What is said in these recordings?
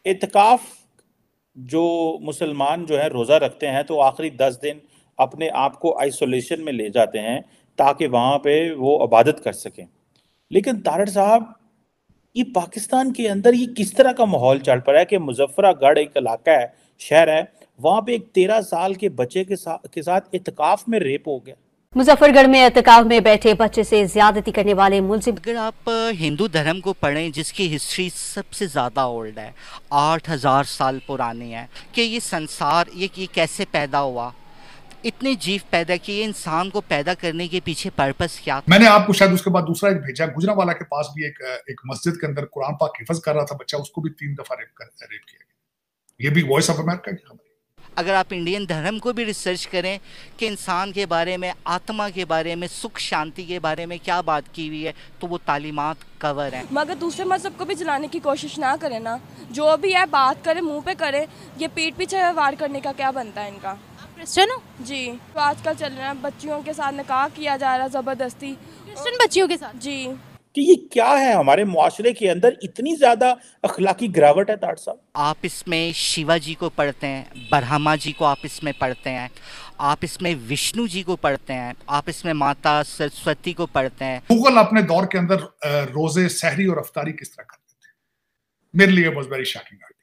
इत्काफ जो मुसलमान जो है रोज़ा रखते हैं तो आखिरी 10 दिन अपने आप को आइसोलेशन में ले जाते हैं ताकि वहाँ पे वो इबादत कर सकें। लेकिन तारड़ साहब, ये पाकिस्तान के अंदर ये किस तरह का माहौल चल पड़ा है कि मुजफ्फरागढ़ एक इलाका है, शहर है, वहाँ पे एक 13 साल के बच्चे के साथ इत्काफ में रेप हो गया। मुजफ्फरगढ़ में एहतिकाफ में बैठे बच्चे से ज्यादती करने वाले मुलजिम। अगर आप हिंदू धर्म को पढ़ें जिसकी हिस्ट्री सबसे ज़्यादा ओल्ड है, 8,000 साल पुरानी है, कि ये संसार ये कैसे पैदा हुआ, इतने जीव पैदा किए, इंसान को पैदा करने के पीछे पर्पस क्या था। मैंने आपको शायद उसके बाद दूसरा एक भेजा, गुजरांवाला के पास भी एक मस्जिद के अंदर कुरान पाक हिफज कर रहा था बच्चा, उसको भी 3 दफा रेप किया गया। ये भी वॉइस ऑफ अमेरिका की खबर। अगर आप इंडियन धर्म को भी रिसर्च करें कि इंसान के बारे में, आत्मा के बारे में, सुख शांति के बारे में क्या बात की हुई है, तो वो तालीमात कवर है। मगर दूसरे मजहब को भी जलाने की कोशिश ना करें ना, जो भी है बात करें, मुंह पे करें, ये पीठ पीछे वार करने का क्या बनता है इनका। क्रिश्चियन हो? जी, तो आजकल चल रहा है बच्चियों के साथ निकाह किया जा रहा है जबरदस्ती, क्रिश्चियन बच्चियों के साथ। जी, कि ये क्या है, हमारे मुआशरे के अंदर इतनी ज्यादा अखलाकी गिरावट है ताड़ साहब। आप इसमें शिवा जी को पढ़ते हैं, ब्रह्मा जी को आप इसमें पढ़ते हैं, आप इसमें विष्णु जी को पढ़ते हैं, आप इसमें माता सरस्वती को पढ़ते हैं। गूगल अपने दौर के अंदर रोजे, सहरी और अफ्तारी किस तरह करते थे, मेरे लिए वाज वेरी शॉकिंग आर्टिकल।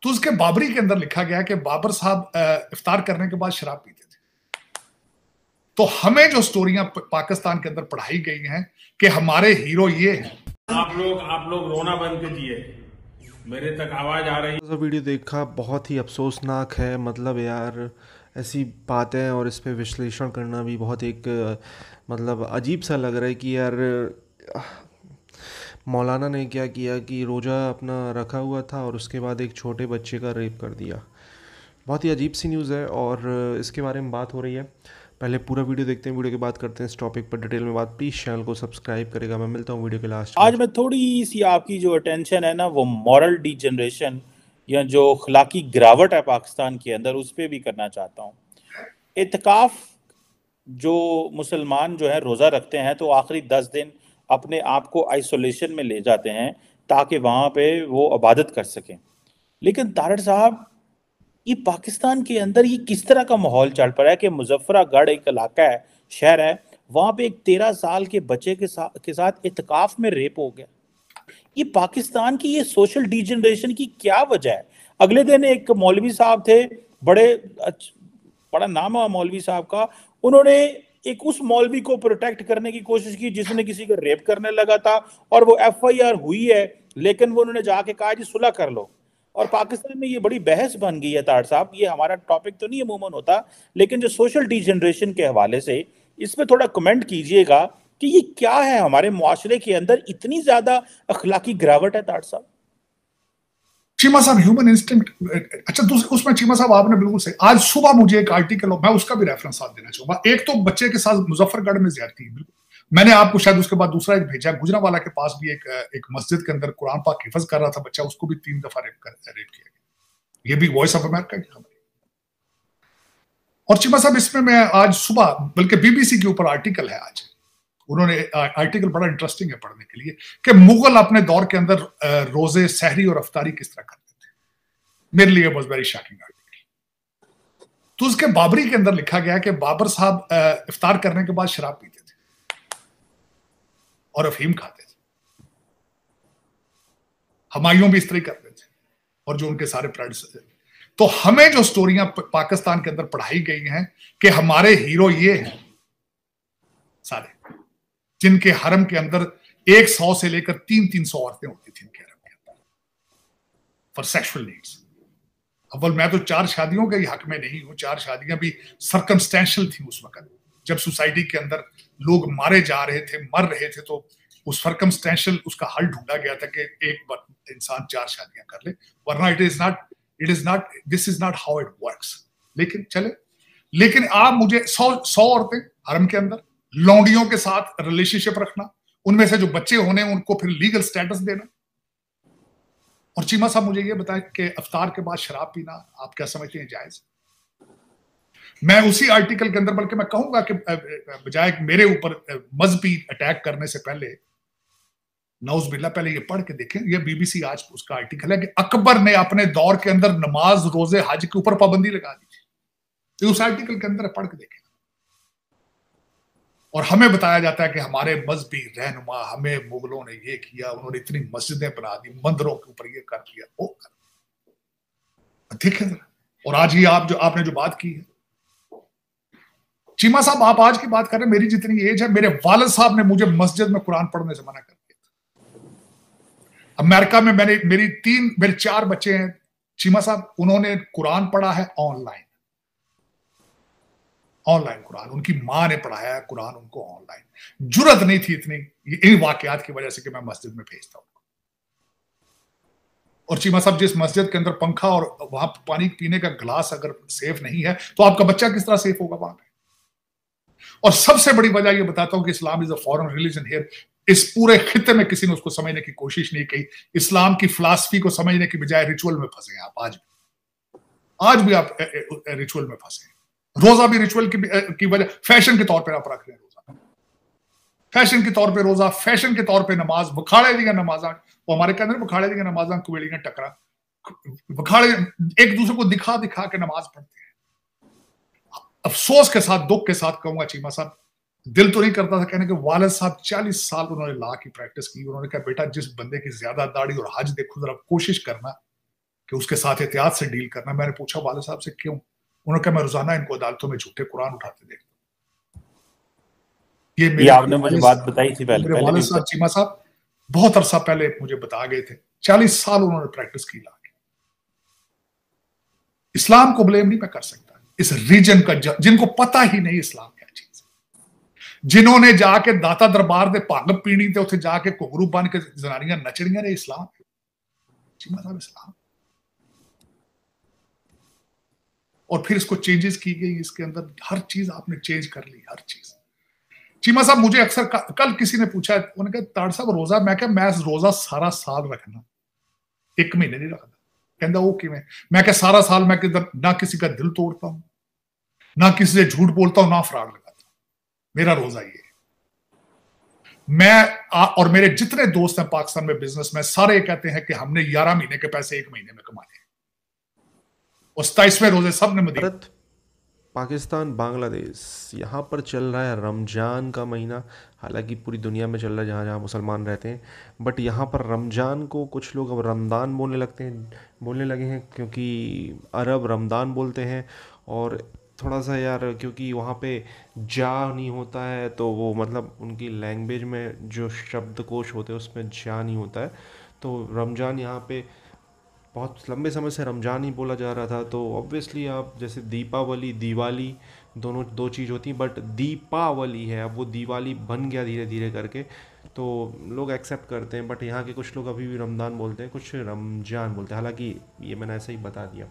तो उसके बाबरी के अंदर लिखा गया कि बाबर साहब इफ्तार करने के बाद शराब पीते थे। तो हमें जो स्टोरियां पाकिस्तान के अंदर पढ़ाई गई हैं कि हमारे हीरो ये हैं। आप लोग रोना बंद कीजिए, मेरे तक आवाज आ रही है। वीडियो देखा, बहुत ही अफसोसनाक है। मतलब यार, ऐसी बातें और इस पे विश्लेषण करना भी बहुत एक मतलब अजीब सा लग रहा है कि यार मौलाना ने क्या किया कि रोज़ा अपना रखा हुआ था और उसके बाद एक छोटे बच्चे का रेप कर दिया। बहुत ही अजीब सी न्यूज़ है और इसके बारे में बात हो रही है। पहले पूरा वीडियो देखते हैं, वीडियो के बाद करते हैं इस टॉपिक पर डिटेल में बात। प्लीज़ चैनल को सब्सक्राइब करेगा। मैं मिलता हूँ वीडियो के लास्ट में। आज मैं थोड़ी सी आपकी जो अटेंशन है ना, वो मॉरल डिजनरेशन या जो अखलाकी गिरावट है पाकिस्तान के अंदर, उस पर भी करना चाहता हूँ। इत्काफ जो मुसलमान जो है रोज़ा रखते हैं तो आखिरी 10 दिन अपने आप को आइसोलेशन में ले जाते हैं ताकि वहाँ पे वो इबादत कर सकें। लेकिन तारड़ साहब, ये पाकिस्तान के अंदर ये किस तरह का माहौल चल पड़ा है कि मुजफ्फरागढ़ एक इलाका है, शहर है, वहाँ पे एक 13 साल के बच्चे के साथ इत्काफ में रेप हो गया। ये पाकिस्तान की ये सोशल डिजनरेशन की क्या वजह है? अगले दिन एक मौलवी साहब थे, बड़ा नाम है मौलवी साहब का, उन्होंने एक उस मौलवी को प्रोटेक्ट करने की कोशिश की जिसने किसी को रेप करने लगा था और वो एफआईआर हुई है, लेकिन वो उन्होंने जाके कहा जी सुलह कर लो। और पाकिस्तान में ये बड़ी बहस बन गई है ताड़ साहब। ये हमारा टॉपिक तो नहीं अमूमन होता, लेकिन जो सोशल डिजनरेशन के हवाले से इस पे थोड़ा कमेंट कीजिएगा कि ये क्या है, हमारे मुआशरे के अंदर इतनी ज्यादा अखलाकी गिरावट है ताड़ साहब। चीमा साहब, ह्यूमन इंस्टिंक्ट। अच्छा, उसमें चीमा साहब आपने बिल्कुल सही। आज सुबह मुझे एक आर्टिकल, मैं उसका भी रेफरेंस साथ देना चाहूंगा। एक तो बच्चे के साथ मुजफ्फरगढ़ में ज्यादती है, मैंने आपको शायद उसके बाद दूसरा एक भेजा, गुजरांवाला के पास भी एक मस्जिद के अंदर कुरान पाक हिफज कर रहा था बच्चा, उसको भी 3 दफा रेप किया गया। ये भी वॉइस ऑफ अमेरिका की खबर। और चीमा साहब, इसमें मैं आज सुबह, बल्कि बीबीसी के ऊपर आर्टिकल है आज, उन्होंने आर्टिकल बड़ा इंटरेस्टिंग है पढ़ने के लिए कि मुगल अपने दौर के अंदर रोजे, सहरी और अफ्तारी किस तरह करते थे। मेरे लिए वाज वेरी शॉकिंग आर्टिकल। तो उसके बाबरी के अंदर लिखा गया कि बाबर साहब इफ्तार करने के बाद शराब पीते थे और अफीम खाते थे। हुमायूं भी इस तरह करते थे और जो उनके सारे प्रेडेसेसर। तो हमें जो स्टोरियां पाकिस्तान के अंदर पढ़ाई गई हैं कि हमारे हीरो ये हैं सारे, जिनके हरम के अंदर 100 से लेकर 300 औरतें होती थी इनके हरम के अंदर फॉर सेक्सुअल नीड्स। अव्वल मैं तो 4 शादियों के हक में नहीं हूं, 4 शादियां भी सर्कमस्टेंशियल थी उस वक्त, जब सोसाइटी के अंदर लोग मारे जा रहे थे, मर रहे थे, तो उस सर्कमस्टेंशियल उसका हल ढूंढा गया था कि एक इंसान 4 शादियां कर ले, वरना this is not how it works. लेकिन चले, लेकिन आप मुझे 100 औरतें हरम के अंदर लौंडियों के साथ रिलेशनशिप रखना, उनमें से जो बच्चे होने उनको फिर लीगल स्टेटस देना। और चीमा साहब, मुझे ये बताएं कि अफ्तार के बाद शराब पीना आप क्या समझते हैं जायज? मैं उसी आर्टिकल के अंदर, बल्कि मैं कहूंगा कि बजाय मेरे ऊपर मजहबी अटैक करने से पहले नौज बिल्ला, पहले ये पढ़ के देखें, ये BBC आज उसका आर्टिकल है कि अकबर ने अपने दौर के अंदर नमाज, रोजे, हज के ऊपर पाबंदी लगा दी थी। उस आर्टिकल के अंदर पढ़ के देखें। और हमें बताया जाता है कि हमारे मजहबी रहनुमा, हमें मुगलों ने ये किया, उन्होंने इतनी मस्जिदें बना दी, मंदिरों के ऊपर ये कर दिया, वो कर। देखें जरा। और आज ये आपने जो बात की है, चीमा साहब, आप आज की बात कर रहे हैं, मेरी जितनी एज है, मेरे वालिद साहब ने मुझे मस्जिद में कुरान पढ़ने से मना कर दिया था। अमेरिका में मेरे 4 बच्चे हैं चीमा साहब, उन्होंने कुरान पढ़ा है ऑनलाइन कुरान, उनकी मां ने पढ़ाया है कुरान उनको ऑनलाइन। जुर्रत नहीं थी इतनी इन वाकयात की वजह से कि मैं मस्जिद में भेजता हूं। और चीमा साहब, जिस मस्जिद के अंदर पंखा और वहां पानी पीने का गिलास अगर सेफ नहीं है, तो आपका बच्चा किस तरह सेफ होगा वहां पे? और सबसे बड़ी वजह ये बताता हूं कि Islam is a foreign religion here. इस पूरे खित्ते में किसी ने उसको समझने की कोशिश नहीं की। इस्लाम की फिलॉसफी को समझने की बजाय रिचुअल में फंसे हैं आप। आज भी आप रिचुअल में फंसे हैं। रोजा भी रिचुअल की वजह, फैशन के तौर पर आप रख रहे हैं रोजा, फैशन के तौर पे रोजा, फैशन के तौर पे नमाज, बखाड़े दिया नमाजा, वो हमारे कहते हैं बखाड़े दिया नमाजा कुवेलियां टकरा, बखाड़े एक दूसरे को दिखा दिखा के नमाज पढ़ते हैं। अफसोस के साथ, दुख के साथ कहूंगा चीमा साहब, दिल तो नहीं करता था कहने के, वालिद साहब 40 साल उन्होंने ला की प्रैक्टिस की। उन्होंने कहा बेटा, जिस बंदे की ज्यादा दाढ़ी और हज देखो, जरा कोशिश करना कि उसके साथ एहतियात से डील करना। मैंने पूछा वालिद साहब से क्यों? उन्होंने कहा मैं रोजाना इनको अदालतों में झूठे कुरान उठाते देखता हूं। ये आपने मुझे बात बताई थी पहले वालिद साहब, चीमा साहब बहुत अरसा पहले मुझे बता गए थे। 40 साल उन्होंने प्रैक्टिस की लाके। इस्लाम को ब्लेम नहीं मैं कर सकता इस रीजन का, जिनको पता ही नहीं इस्लाम क्या चीज है, जिन्होंने जाके दाता दरबार दे भंग पीनी ते उत्थे जाके घुंघरू बन के जनानियां नचनियां ने इस्लाम, चीमा साहब इस्लाम। और फिर इसको चेंजेस की गई, इसके अंदर हर चीज आपने चेंज कर ली, हर चीज। चीमा साहब मुझे अक्सर कल किसी ने पूछा, उन्होंने कहा ताड़ साहब रोजा, मैं क्या मैं रोजा सारा साल रखना, 1 महीने नहीं रखना। कहता वो किवें? मैं क्या सारा साल मैं किधर ना किसी का दिल तोड़ता हूं, ना किसी से झूठ बोलता हूं, ना फ्रॉड लगाता हूं। मेरा रोजा ये और मेरे जितने दोस्त हैं पाकिस्तान में बिजनेस में, सारे कहते हैं कि हमने 11 महीने के पैसे 1 महीने में कमाए। और 27वें रोजे सब ने भारत, पाकिस्तान, बांग्लादेश, यहाँ पर चल रहा है रमज़ान का महीना। हालांकि पूरी दुनिया में चल रहा है जहाँ जहाँ मुसलमान रहते हैं, बट यहाँ पर रमज़ान को कुछ लोग अब रमज़ान बोलने लगे हैं, क्योंकि अरब रमज़ान बोलते हैं। और थोड़ा सा यार, क्योंकि वहाँ पे जा नहीं होता है, तो वो मतलब उनकी लैंग्वेज में जो शब्दकोश होते हैं उसमें जा नहीं होता है, तो रमज़ान यहाँ पे बहुत लंबे समय से रमज़ान ही बोला जा रहा था। तो ऑब्वियसली आप जैसे दीपावली, दिवाली, दोनों 2 चीज़ होती हैं, बट दीपावली है, अब वो दिवाली बन गया धीरे धीरे करके, तो लोग एक्सेप्ट करते हैं। बट यहाँ के कुछ लोग अभी भी रमज़ान बोलते हैं, कुछ रमज़ान बोलते हैं। हालांकि ये मैंने ऐसे ही बता दिया।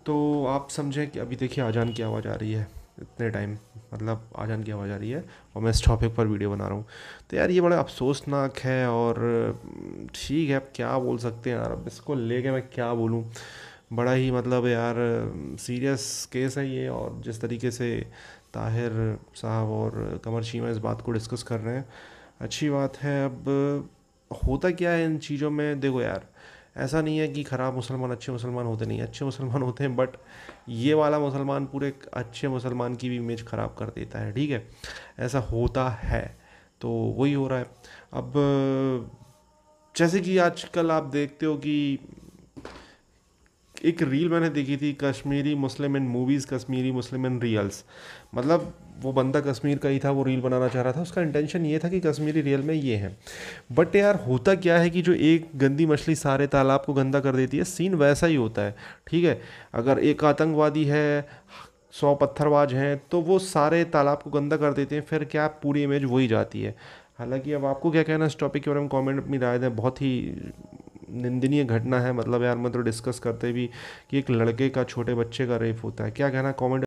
तो आप समझें कि अभी देखिए अजान की आवाज़ आ रही है, इतने टाइम मतलब अजान की आवाज़ आ रही है, और मैं इस टॉपिक पर वीडियो बना रहा हूँ। तो यार ये बड़ा अफसोसनाक है, और ठीक है, अब क्या बोल सकते हैं यार, अब इसको लेके मैं क्या बोलूँ। बड़ा ही मतलब यार सीरियस केस है ये, और जिस तरीके से ताहिर साहब और कमर चीमा इस बात को डिस्कस कर रहे हैं, अच्छी बात है। अब होता क्या है इन चीज़ों में, देखो यार, ऐसा नहीं है कि ख़राब मुसलमान अच्छे मुसलमान होते नहीं, अच्छे मुसलमान होते हैं, बट ये वाला मुसलमान पूरे अच्छे मुसलमान की भी इमेज ख़राब कर देता है। ठीक है, ऐसा होता है, तो वही हो रहा है। अब जैसे कि आजकल आप देखते हो कि एक रील मैंने देखी थी, कश्मीरी मुस्लिम इन मूवीज़, कश्मीरी मुस्लिम इन रियल्स। मतलब वो बंदा कश्मीर का ही था, वो रील बनाना चाह रहा था, उसका इंटेंशन ये था कि कश्मीरी रियल में ये है। बट यार होता क्या है कि जो एक गंदी मछली सारे तालाब को गंदा कर देती है, सीन वैसा ही होता है। ठीक है, अगर एक आतंकवादी है, 100 पत्थरबाज हैं, तो वो सारे तालाब को गंदा कर देते हैं, फिर क्या पूरी इमेज वही जाती है। हालांकि अब आपको क्या कहना है इस टॉपिक के बारे में, कमेंट अपनी राय दें। बहुत ही निंदनीय घटना है, मतलब यार मैं तो डिस्कस करते भी कि एक लड़के का, छोटे बच्चे का रेप होता है। क्या कहना, कमेंट